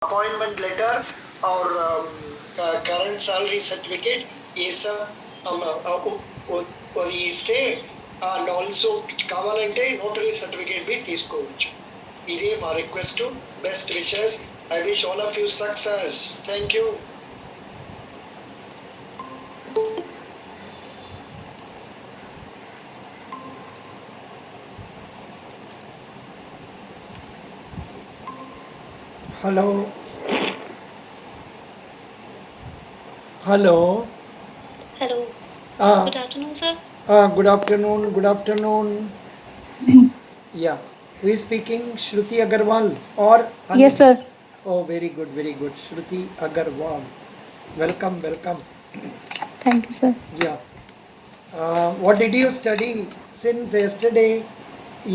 appointment letter or current salary certificate is ఇస్తే and also కావాలంటే notary certificate B తీసుకోవచ్చు. ఇదే మా request. Best wishes. I wish all of you success. Thank you. Hello hello Hello. Good afternoon, sir. Good afternoon. Good afternoon. Yeah. Who is speaking? Shruti Agarwal or Ani? Yes, sir. Oh, very good, very good. Shruti Agarwal. Welcome, welcome. Thank you, sir. Yeah. What did you study since yesterday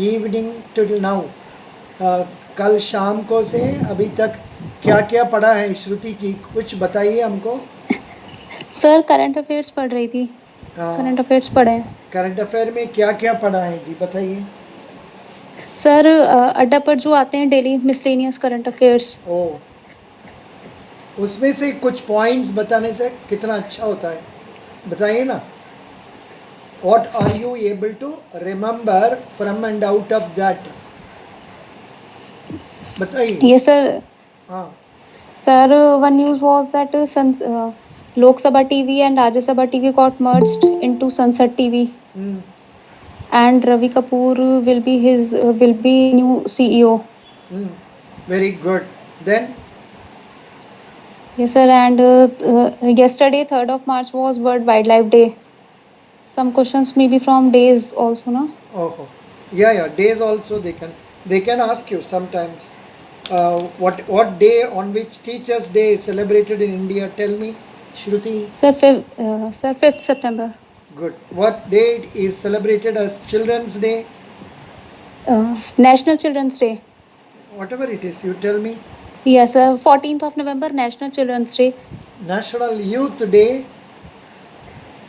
evening till now? कल शाम को से अभी तक क्या क्या पढ़ा है श्रुति जी? कुछ बताइए हमको. सर करंट अफेयर्स पढ़ रही थी. करंट अफेयर्स पढ़े हैं. करंट अफेयर में क्या क्या पढ़ा है जी, बताइए. सर अड्डा पर जो आते हैं डेली मिसलेनियस करंट अफेयर्स. ओ, उसमें से कुछ पॉइंट्स बताने से कितना अच्छा होता है, बताइए ना. What are you able to remember from and out of that? बताइए. Yes, sir. हाँ. Sir, one news was that Lok Sabha TV and Rajya Sabha TV got merged into Sunset TV, Hmm. and Ravi Kapoor will be new CEO. Hmm. Very good. Then Yes, sir. And yesterday, 3rd of March, was World Wildlife Day. Some questions maybe from days also, no? oh, yeah, days also they can ask you sometimes. What day on which Teachers Day is celebrated in India? Tell me, Shruti. Sir, 5th September. Good. What day is celebrated as Children's Day? National Children's Day. Whatever it is, you tell me. Yes, sir. 14th of November, National Children's Day. National Youth Day.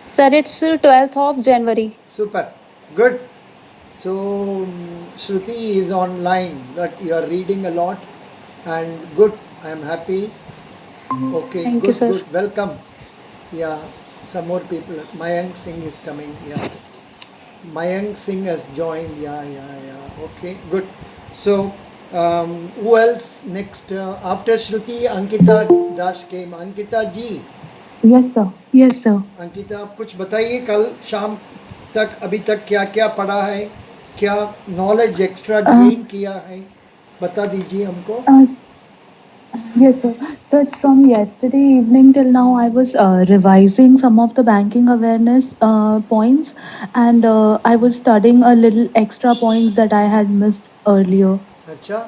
Sir, it's 12th of January. Super. Good. So Shruti is online, but you are reading a lot, and good. I am happy. Okay. Thank good. you, sir. Good. Welcome. Yeah. Some more people. Mayank Singh is coming. Yeah. Mayank Singh has joined. Yeah. Okay. Good. So who else next? After Shruti, Ankita Dash came. Ankita ji. Yes, sir. Yes, sir. Ankita, आप कुछ बताइए. कल शाम तक अभी तक क्या क्या पढ़ा है, क्या नॉलेज एक्स्ट्रा गेन किया है, बता दीजिए हमको. Yes, sir. So from yesterday evening till now, I was revising some of the banking awareness points, and I was studying a little extra points that I had missed earlier. अच्छा.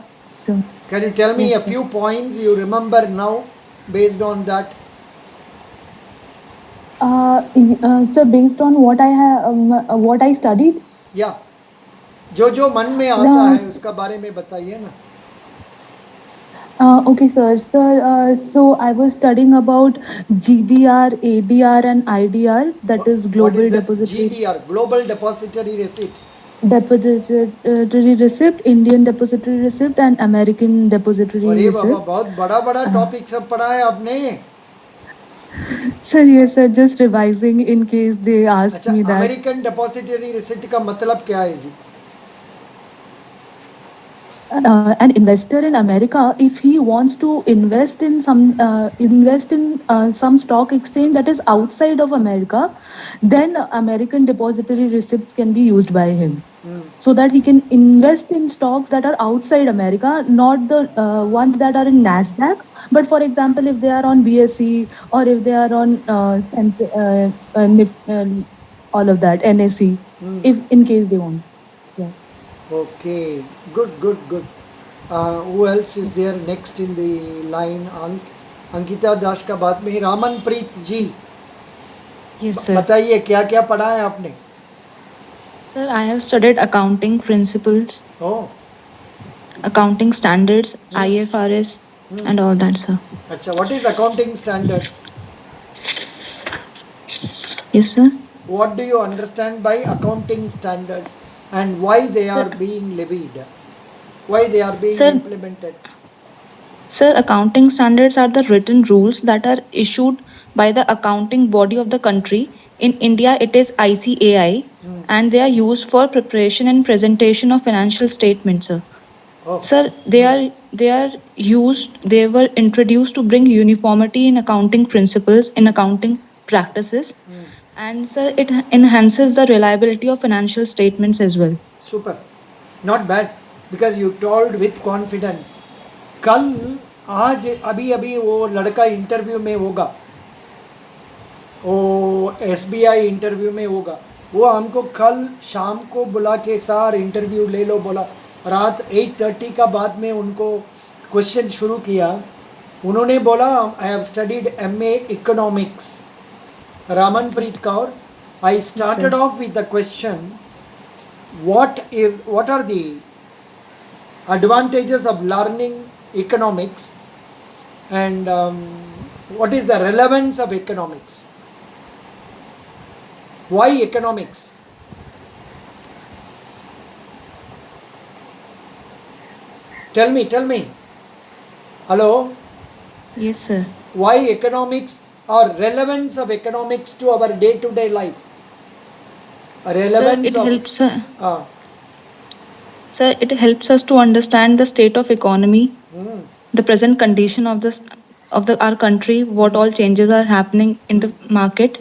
So, Can you tell me yes, a sir. few points you remember now based on that? So based on what I studied. या जो जो मन में आता है उसका बारे में बताइए ना. Okay, sir. Sir, so I was studying about GDR, ADR, and IDR. That is What Global is that? Depository GDR, Global Depository Receipt. Depository Receipt, Indian Depository Receipt, and American Depository अरे बाबा, Receipt. बहुत बड़ा बड़ा topic सब पढ़ा है आपने. Sir, yes, sir. Just revising in case they ask अच्छा, me that. American डेपोजिटरी receipt का मतलब क्या है जी? An investor in America, if he wants to invest in some stock exchange that is outside of America, then American depository receipts can be used by him, so that he can invest in stocks that are outside America, not the ones that are in Nasdaq. But for example, if they are on BSE or if they are on all of that NSE, if in case they want. Yeah. Okay, good. Who else is there next in the line? Ankita दास का बाद में रामनप्रीत जी. Yes, sir. बताइए क्या क्या पढ़ा है आपने? Sir, I have studied accounting principles, Oh, accounting standards, IFRS, and all that, sir. अच्छा. What is accounting standards? Yes, sir. What do you understand by accounting standards and why they are being levied? Why they are being Sir, implemented? Sir, accounting standards are the written rules that are issued by the accounting body of the country. In India, it is ICAI, and they are used for preparation and presentation of financial statements, sir. Oh, Sir, they were introduced to bring uniformity in accounting principles, in accounting practices, and sir, it enhances the reliability of financial statements as well. super. Not bad. Because you told with confidence. कल आज अभी अभी वो लड़का interview में होगा, वो SBI interview में होगा, वो हमको कल शाम को बुला के सर इंटरव्यू ले लो बोला। रात 8:30 का बाद में उनको क्वेश्चन शुरू किया। उन्होंने बोला I have studied MA economics. Ramanpreet Kaur, I started off with the question, what are the advantages of learning economics, and what is the relevance of economics? Why economics? Tell me. Hello? Yes, sir. Why economics, or relevance of economics to our day-to-day life? Sir, Relevance it of helps. ah, Sir, it helps us to understand the state of economy, the present condition of our country, what all changes are happening in the market,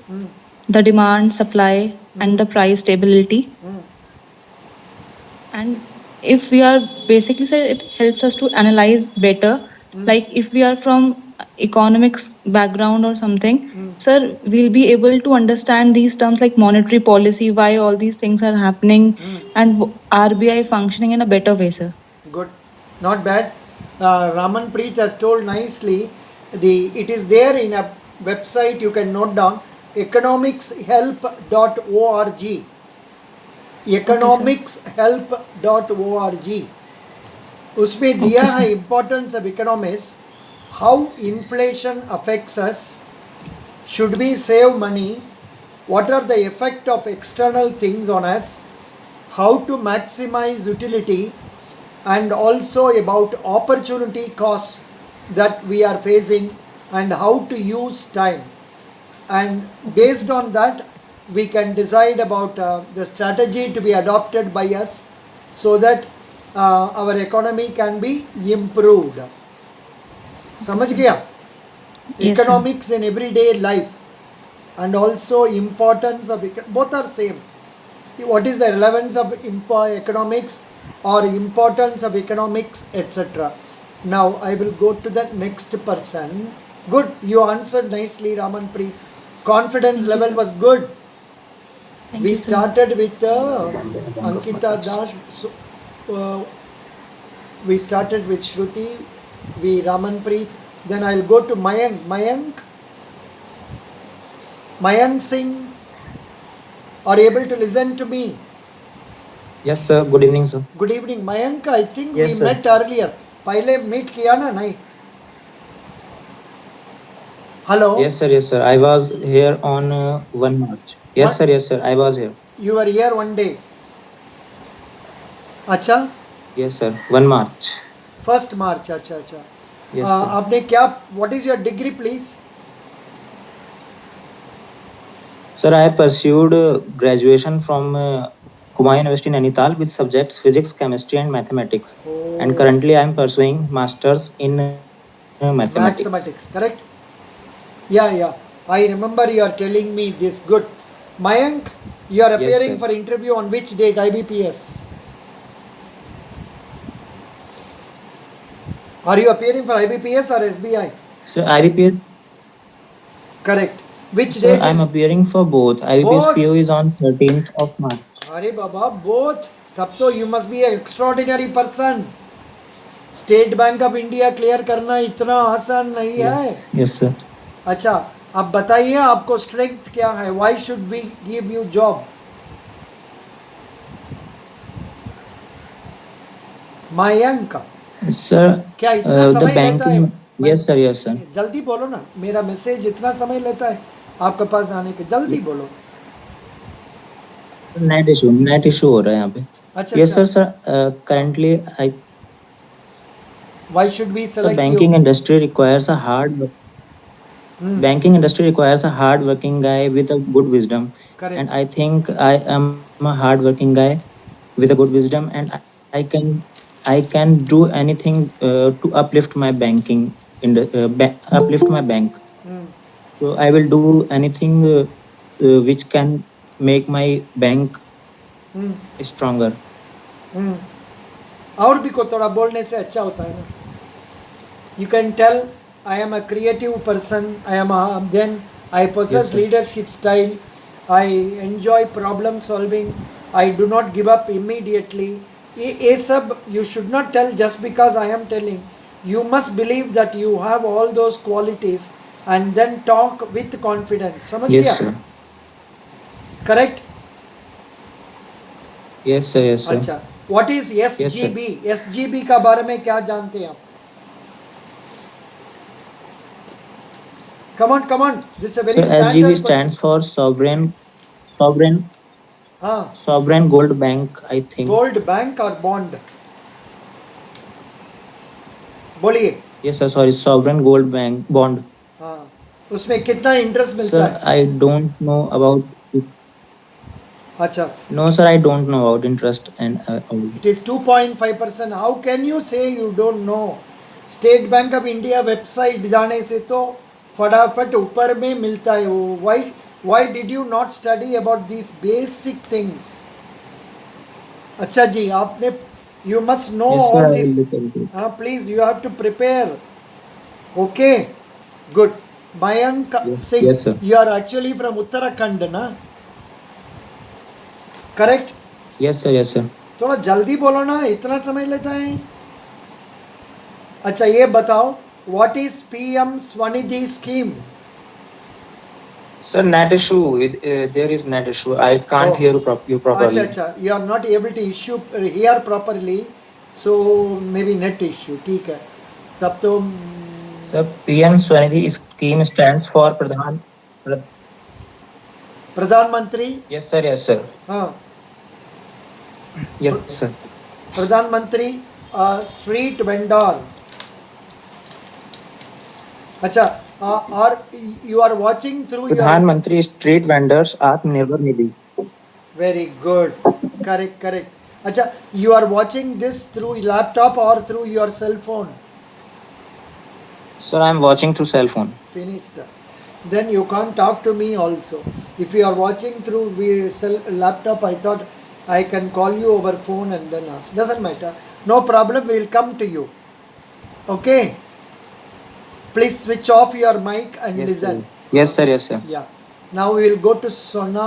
the demand, supply, and the price stability. And if we are basically, sir, it helps us to analyze better. Like if we are from economics background or something, sir, we'll be able to understand these terms like monetary policy, why all these things are happening, and RBI functioning in a better way, sir. good, not bad. Ramanpreet has told nicely. It is there in a website, you can note down, economicshelp.org. economicshelp.org. उसमें दिया है importance of economics, how inflation affects us, should we save money, what are the effect of external things on us, how to maximize utility, and also about opportunity costs that we are facing, and how to use time. And based on that, we can decide about the strategy to be adopted by us, so that our economy can be improved. समझ गया? Yes, sir. Economics in everyday life, and also importance of both are same. What is the relevance of economics or importance of economics, etc. Now I will go to the next person. Good, you answered nicely, Ramanpreet. Confidence level was good. Thank We you, sir. started with Ankita Dash. So, we started with Shruti, Ramanpreet. Then I'll go to Mayank. Mayank Singh, are you able to listen to me? Yes, sir. Good evening, sir. Good evening, Mayank. I think Yes, we sir. met earlier. पहले meet किया ना नहीं? Hello. Yes, sir. Yes, sir. I was here on 1 March. Yes, What? sir. Yes, sir. I was here. You were here one day. अच्छा? Yes, sir. 1 March. 1st March. अच्छा. Yes, sir. आपने क्या? What is your degree, please? Sir, I pursued graduation from Kumail University, Nainital, with subjects physics, chemistry, and mathematics. And currently, I am pursuing masters in mathematics. Mathematics, correct? Yeah. I remember you are telling me this. Good. Mayank, you are Yes, appearing sir. for interview on which date? IBPS. Are you appearing for IBPS or SBI? So IBPS. Correct. Which Sir, date I am is? appearing for both. IBPS Both? PO is on 13th of March. अरे बाबा, both. तब तो you must be an extraordinary person. State bank of India clear करना इतना आसान नहीं है. Yes, sir. अच्छा, अब बताइए आपको स्ट्रेंथ क्या है? Why should we give you job? Mayank, Sir, क्या इतना the समय लेता है? banking. Yes, sir. Yes, sir. जल्दी बोलो ना, मेरा मैसेज इतना समय लेता है आपके पास आने पे? जल्दी बोलो. नेट इशू हो रहा है यहाँ पे. अच्छा. Yes, sir. Currently, Why should we So select banking you? industry requires a Hmm. banking industry requires a hard working guy with a good wisdom, Correct. and I think I am a hard working guy with a good wisdom, and I can do anything to uplift my uplift my bank. Hmm. So I will do anything which can make my bank Hmm. stronger. Hmm. और भी को थोड़ा बोलने से अच्छा होता है ना. You can tell I am a creative person. Then I Yes, possess sir. leadership style. I enjoy problem solving. I do not give up immediately. ये सब you should not tell just because I am telling. You must believe that you have all those qualities and then talk with confidence. समझ Yes, गया? sir. Correct? Yes, sir. Yes, sir. अच्छा. What is Yes, sir. SGB? SGB का बारे में क्या जानते हैं आप? Come on. This is a very So SGB standard question. stands for sovereign हाँ. sovereign gold bank, I think. Gold bank और बॉन्ड. बोलिए. Yes, sir. Sorry, sovereign gold bank bond. हाँ. उसमें कितना इंटरेस्ट मिलता Sir, है? I don't know about it. अच्छा. No, sir, I don't know about interest and all. It is 2.5%. How can you say you don't know? State bank of India website जाने से तो फटाफट ऊपर में मिलता है वो. Why did you not study about these basic things? अच्छा जी, आपने you must know Yes, sir, all I this. will look into it. Please, you have to prepare. Okay, good. Mayank Yes, Singh, yes, sir. you are actually from Uttarakhand, na? Correct? Yes, sir. Yes, sir. थोड़ा जल्दी बोलो ना, इतना समय लेता है. अच्छा, ये बताओ, what is PM Swanidhi scheme? Sir, net issue. There is net issue. I can't Oh. hear you properly. अच्छा, you are not able to hear properly, so maybe net issue. ठीक है. तब तो The PM Swanidhi scheme stands for प्रधानमंत्री. Yes, sir. Yes, sir. हाँ. Yes, sir. Pradhanmantri street vendor. अच्छा. और you are watching through your. Pradhanmantri street vendors Atmanirbhar Nidhi. Very good. Correct. अच्छा, you are watching this through laptop or through your cell phone? Sir, I am watching through cell phone. Finished. Then you can't talk to me also. If you are watching through laptop, I thought I can call you over phone and then ask. Doesn't matter. No problem, we will come to you. Okay? Please switch off your mic and Yes, listen. sir. Yes, sir. Yes, sir. Yeah. Now we will go to Sona.